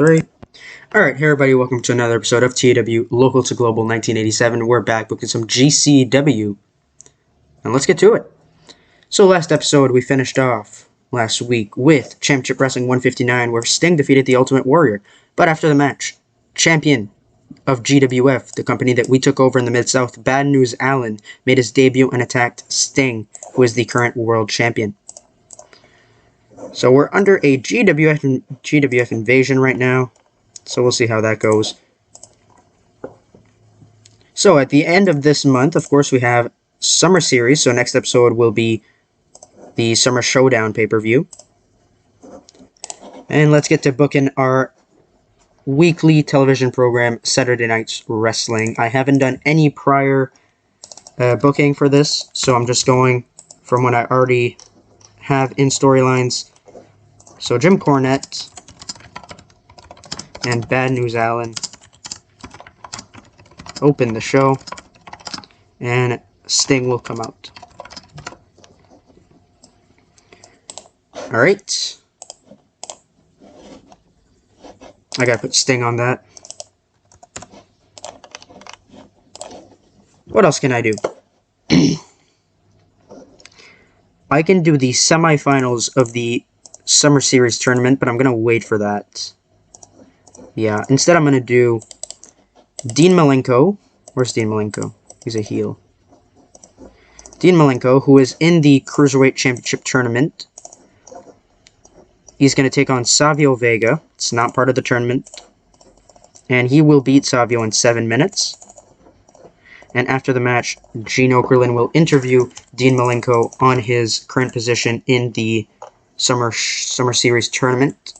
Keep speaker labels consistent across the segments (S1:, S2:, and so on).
S1: Three. Alright, hey everybody, welcome to another episode of TEW Local to Global 1987. We're back with some GCW. And let's get to it. So last episode, we finished off last week with Championship Wrestling 159, where Sting defeated the Ultimate Warrior. But after the match, champion of GWF, the company that we took over in the Mid-South, Bad News Allen, made his debut and attacked Sting, who is the current world champion. So we're under a GWF invasion right now. So we'll see how that goes. So at the end of this month, of course, we have Summer Series. So next episode will be the Summer Showdown pay-per-view. And let's get to booking our weekly television program, Saturday Night's Wrestling. I haven't done any prior booking for this, so I'm just going from what I already have in storylines. So Jim Cornette and Bad News Allen open the show, and Sting will come out. Alright. I gotta put Sting on that. What else can I do? I can do the semifinals of the Summer Series tournament, but I'm gonna wait for that. Yeah, instead I'm going to do Dean Malenko. Where's Dean Malenko? He's a heel. Dean Malenko, who is in the Cruiserweight Championship tournament. He's going to take on Savio Vega. It's not part of the tournament. And he will beat Savio in 7 minutes. And after the match, Gene Okerlund will interview Dean Malenko on his current position in the Summer Series tournament.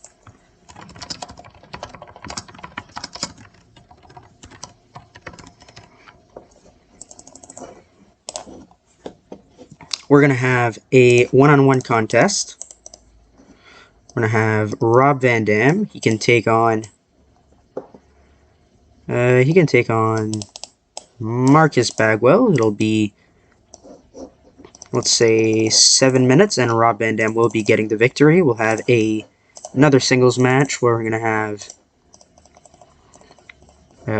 S1: We're going to have a one-on-one contest. We're going to have Rob Van Dam. He can take on Marcus Bagwell. It'll be, let's say, 7 minutes, and Rob Van Dam will be getting the victory. We'll have another singles match where we're going to have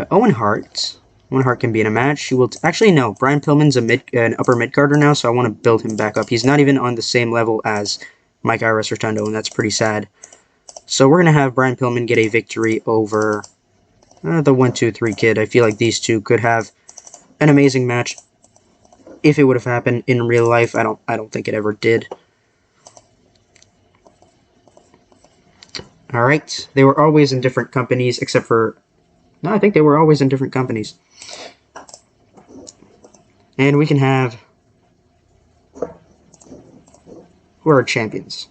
S1: Owen Hart. Owen Hart can be in a match. He will actually no. Brian Pillman's an upper mid carder now, so I want to build him back up. He's not even on the same level as Mike Iris Rotundo, and that's pretty sad. So we're gonna have Brian Pillman get a victory over the 1-2-3 Kid. I feel like these two could have an amazing match if it would have happened in real life. I don't think it ever did. All right, they were always in different companies, except for no, I think they were always in different companies. And we can have, who are our champions?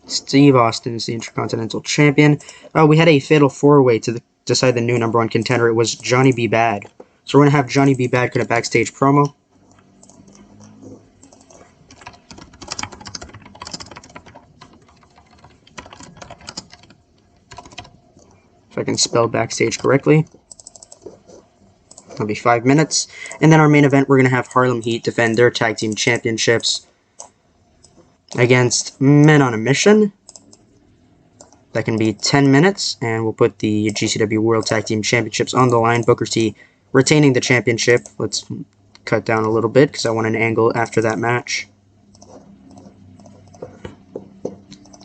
S1: Steve Austin is the Intercontinental Champion. We had a fatal four-way to decide the new #1 contender. It was Johnny B. Bad. So we're going to have Johnny B. Bad cut a backstage promo. If I can spell backstage correctly. That'll be 5 minutes. And then our main event, we're going to have Harlem Heat defend their tag team championships against Men on a Mission. That can be 10 minutes. And we'll put the GCW World Tag Team Championships on the line. Booker T retaining the championship. Let's cut down a little bit because I want an angle after that match.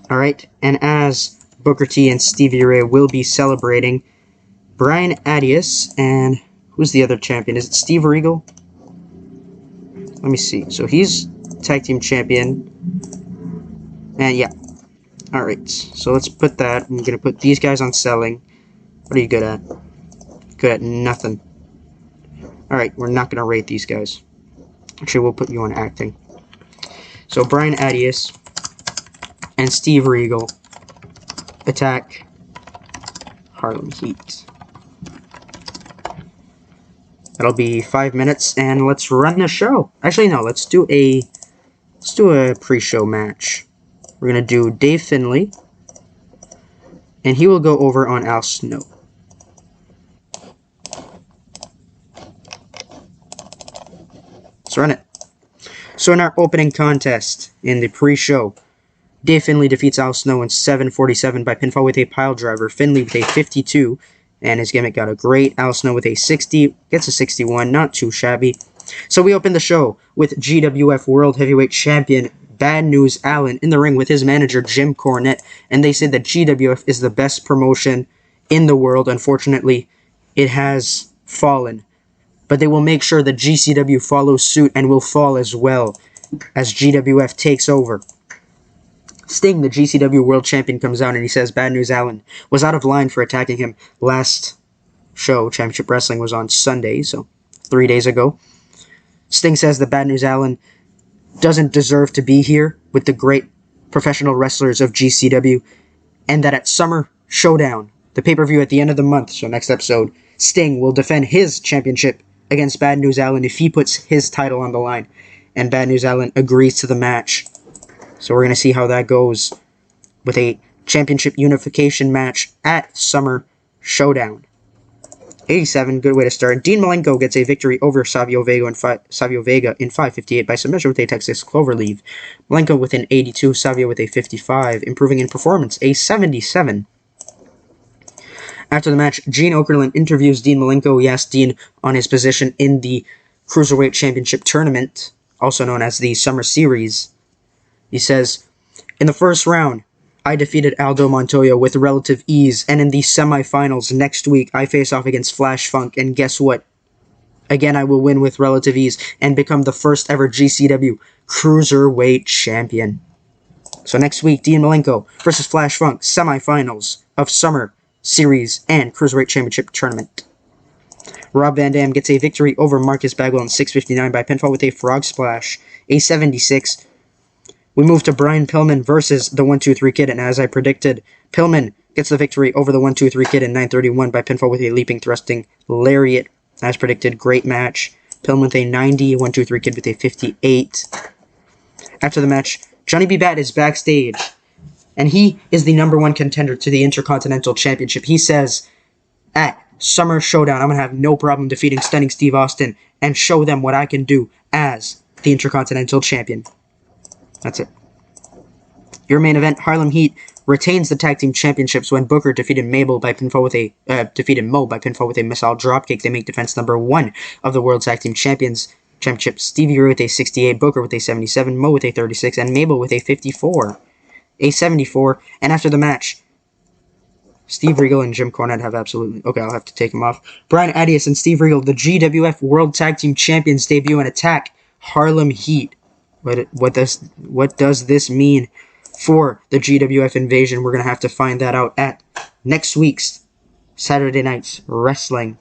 S1: Alright, and as Booker T and Stevie Ray will be celebrating, Brian Adias and who's the other champion? Is it Steve Regal? Let me see. So he's tag team champion. And yeah. Alright. So let's put that. I'm going to put these guys on selling. What are you good at? Good at nothing. Alright. We're not going to rate these guys. Actually, we'll put you on acting. So Brian Adias and Steve Regal attack Harlem Heat. That'll be 5 minutes, and let's run the show. Actually, no, let's do a pre-show match. We're gonna do Dave Finlay, and he will go over on Al Snow. Let's run it. So in our opening contest in the pre-show, Dave Finlay defeats Al Snow in 7:47 by pinfall with a pile driver. Finlay with a 52, and his gimmick got a great. Al Snow with a 60, gets a 61, not too shabby. So we open the show with GWF World Heavyweight Champion Bad News Allen in the ring with his manager Jim Cornette, and they said that GWF is the best promotion in the world. Unfortunately, it has fallen, but they will make sure that GCW follows suit and will fall as well as GWF takes over. Sting, the GCW World Champion, comes out and he says Bad News Allen was out of line for attacking him last show. Championship Wrestling was on Sunday, so 3 days ago. Sting says that Bad News Allen doesn't deserve to be here with the great professional wrestlers of GCW, and that at Summer Showdown, the pay-per-view at the end of the month, so next episode, Sting will defend his championship against Bad News Allen if he puts his title on the line. And Bad News Allen agrees to the match. So we're going to see how that goes with a championship unification match at Summer Showdown. 87, good way to start. Dean Malenko gets a victory over Savio Vega in 5:58 by submission with a Texas Cloverleaf. Malenko with an 82, Savio with a 55, improving in performance, a 77. After the match, Gene Okerlund interviews Dean Malenko. He asked Dean on his position in the Cruiserweight Championship Tournament, also known as the Summer Series. He says, in the first round, I defeated Aldo Montoya with relative ease, and in the semifinals next week, I face off against Flash Funk, and guess what? Again, I will win with relative ease and become the first ever GCW Cruiserweight Champion. So next week, Dean Malenko versus Flash Funk, semifinals of Summer Series and Cruiserweight Championship Tournament. Rob Van Dam gets a victory over Marcus Bagwell in 6:59 by pinfall with a Frog Splash, a 76. We move to Brian Pillman versus the 1-2-3 Kid, and as I predicted, Pillman gets the victory over the 1-2-3 Kid in 9:31 by pinfall with a leaping thrusting lariat. As predicted, great match. Pillman with a 90, 1-2-3 Kid with a 58. After the match, Johnny B. Batt is backstage, and he is the #1 contender to the Intercontinental Championship. He says, at Summer Showdown, I'm going to have no problem defeating Stunning Steve Austin and show them what I can do as the Intercontinental Champion. That's it. Your main event, Harlem Heat retains the tag team championships when Booker defeated Mo by pinfall with a missile dropkick. They make defense #1 of the World Tag Team Championship. Stevie Ray with a 68, Booker with a 77, Mo with a 36, and Mabel with a 54. A 74, and after the match, Steve Regal and Jim Cornette have absolutely... Okay, I'll have to take him off. Brian Adias and Steve Regal, the GWF World Tag Team Champions, debut and attack Harlem Heat. What does this mean for the GWF invasion? We're going to have to find that out at next week's Saturday Night's Wrestling.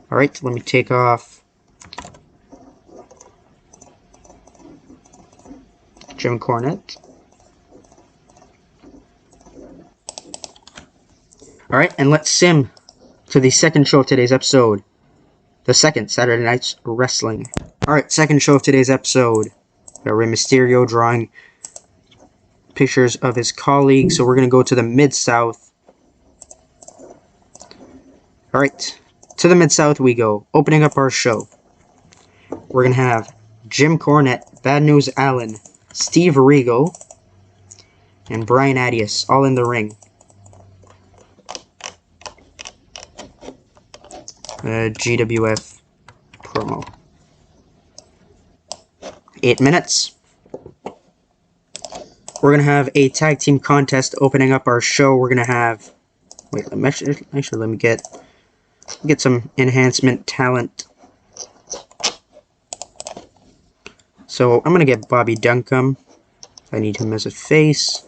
S1: Alright, let me take off Jim Cornette. Alright, and let's sim to the second show of today's episode. The second Saturday Night's Wrestling. Alright, second show of today's episode. Got Rey Mysterio drawing pictures of his colleagues. So we're going to go to the Mid-South. Alright, to the Mid-South we go. Opening up our show. We're going to have Jim Cornette, Bad News Allen, Steve Regal, and Brian Adias all in the ring. GWF promo. 8 minutes. We're going to have a tag team contest opening up our show. We're going to have... Wait, actually let me get some enhancement talent. So I'm going to get Bobby Duncombe. I need him as a face.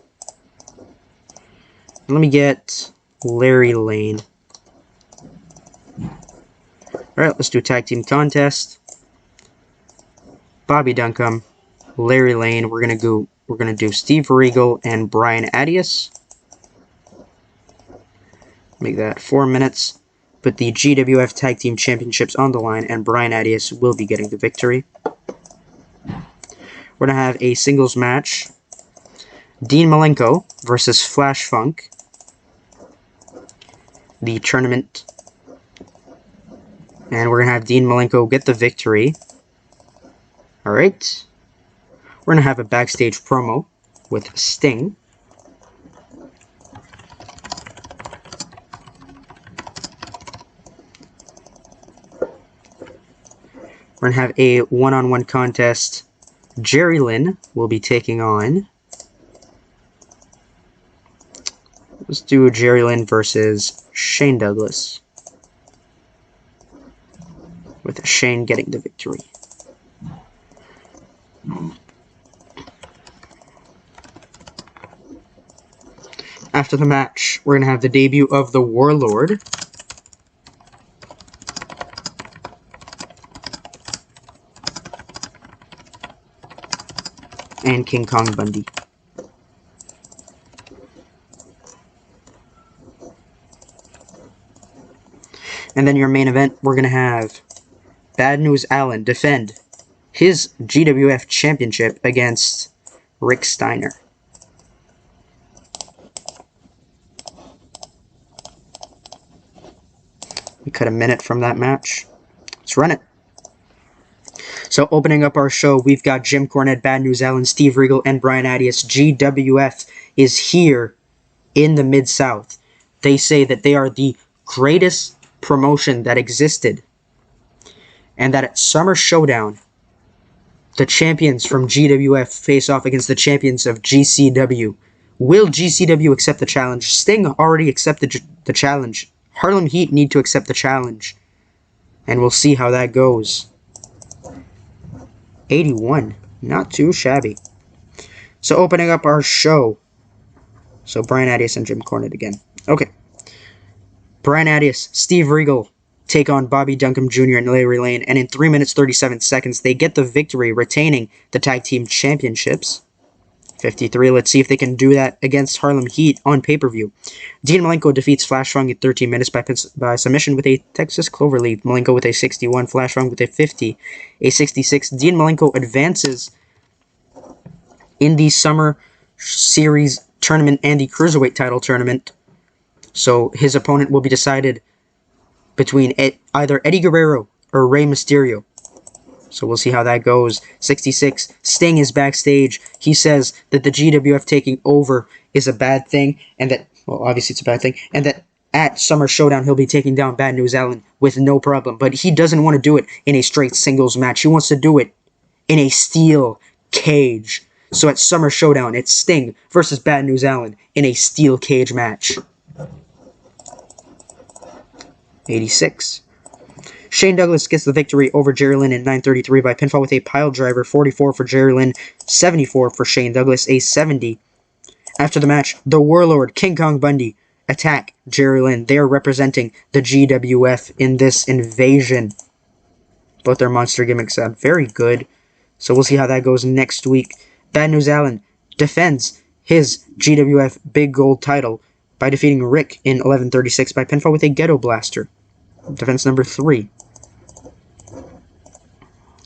S1: Let me get Larry Lane. Alright, let's do a tag team contest. Bobby Duncombe, Larry Lane. We're gonna do Steve Regal and Brian Adias. Make that 4 minutes. Put the GWF Tag Team Championships on the line, and Brian Adias will be getting the victory. We're gonna have a singles match. Dean Malenko versus Flash Funk. The tournament. And we're going to have Dean Malenko get the victory. Alright. we're going to have a backstage promo with Sting. We're going to have a one-on-one contest. Jerry Lynn will be taking on... Let's do Jerry Lynn versus Shane Douglas. With Shane getting the victory. After the match, we're going to have the debut of the Warlord. And King Kong Bundy. And then your main event, we're going to have Bad News Allen defend his GWF Championship against Rick Steiner. We cut a minute from that match. Let's run it. So opening up our show, we've got Jim Cornette, Bad News Allen, Steve Regal, and Brian Adias. GWF is here in the Mid-South. They say that they are the greatest promotion that existed. And that at Summer Showdown, the champions from GWF face off against the champions of GCW. Will GCW accept the challenge? Sting already accepted the challenge. Harlem Heat need to accept the challenge. And we'll see how that goes. 81. Not too shabby. So opening up our show. So Brian Adias and Jim Cornette again. Okay. Brian Adias, Steve Regal take on Bobby Duncombe Jr. and Larry Lane. And in 3 minutes 37 seconds, they get the victory, retaining the Tag Team Championships. 53. Let's see if they can do that against Harlem Heat on pay-per-view. Dean Malenko defeats Flash Funk in 13 minutes by submission with a Texas Cloverleaf. Malenko with a 61, Flash Funk with a 50, a 66. Dean Malenko advances in the Summer Series tournament and the Cruiserweight title tournament. So his opponent will be decided between either Eddie Guerrero or Rey Mysterio. So we'll see how that goes. 66. Sting is backstage. He says that the GWF taking over is a bad thing, and that, well, obviously it's a bad thing, and that at Summer Showdown he'll be taking down Bad News Allen with no problem. But he doesn't want to do it in a straight singles match. He wants to do it in a steel cage. So at Summer Showdown, it's Sting versus Bad News Allen in a steel cage match. 86. Shane Douglas gets the victory over Jerry Lynn in 9:33 by pinfall with a pile driver. 44 for Jerry Lynn, 74 for Shane Douglas, a 70. After the match, the Warlord, King Kong Bundy, attack Jerry Lynn. They are representing the GWF in this invasion. Both their monster gimmicks sound very good. So we'll see how that goes next week. Bad News Allen defends his GWF Big Gold title by defeating Rick in 11:36 by pinfall with a Ghetto Blaster. Defense number 3.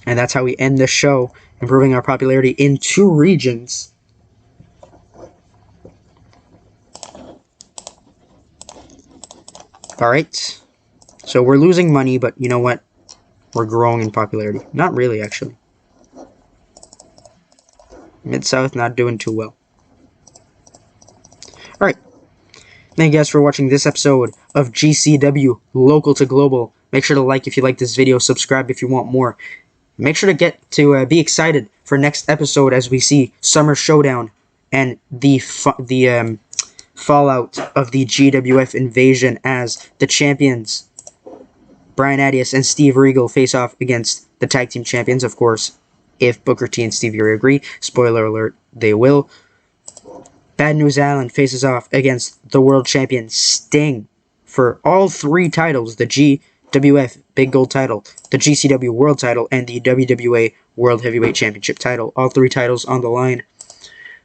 S1: And that's how we end the show, improving our popularity in 2 regions. Alright. So we're losing money, but you know what? We're growing in popularity. Not really, actually. Mid-South not doing too well. Alright. Thank you guys for watching this episode of GCW Local to Global. Make sure to like if you like this video, subscribe if you want more. Make sure to be excited for next episode as we see Summer Showdown and the fallout of the GWF invasion as the champions Brian Adias and Steve Regal face off against the Tag Team Champions, of course, if Booker T and Stevie Ray agree. Spoiler alert, they will. Bad News Allen faces off against the World Champion Sting for all 3 titles, the GWF Big Gold title, the GCW World title, and the WWA World Heavyweight Championship title. All 3 titles on the line.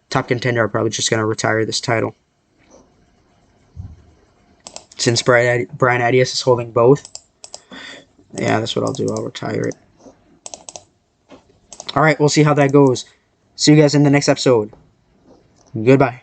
S1: Top Contender are probably just going to retire this title, since Brian Adias is holding both. Yeah, that's what I'll do. I'll retire it. Alright, we'll see how that goes. See you guys in the next episode. Goodbye.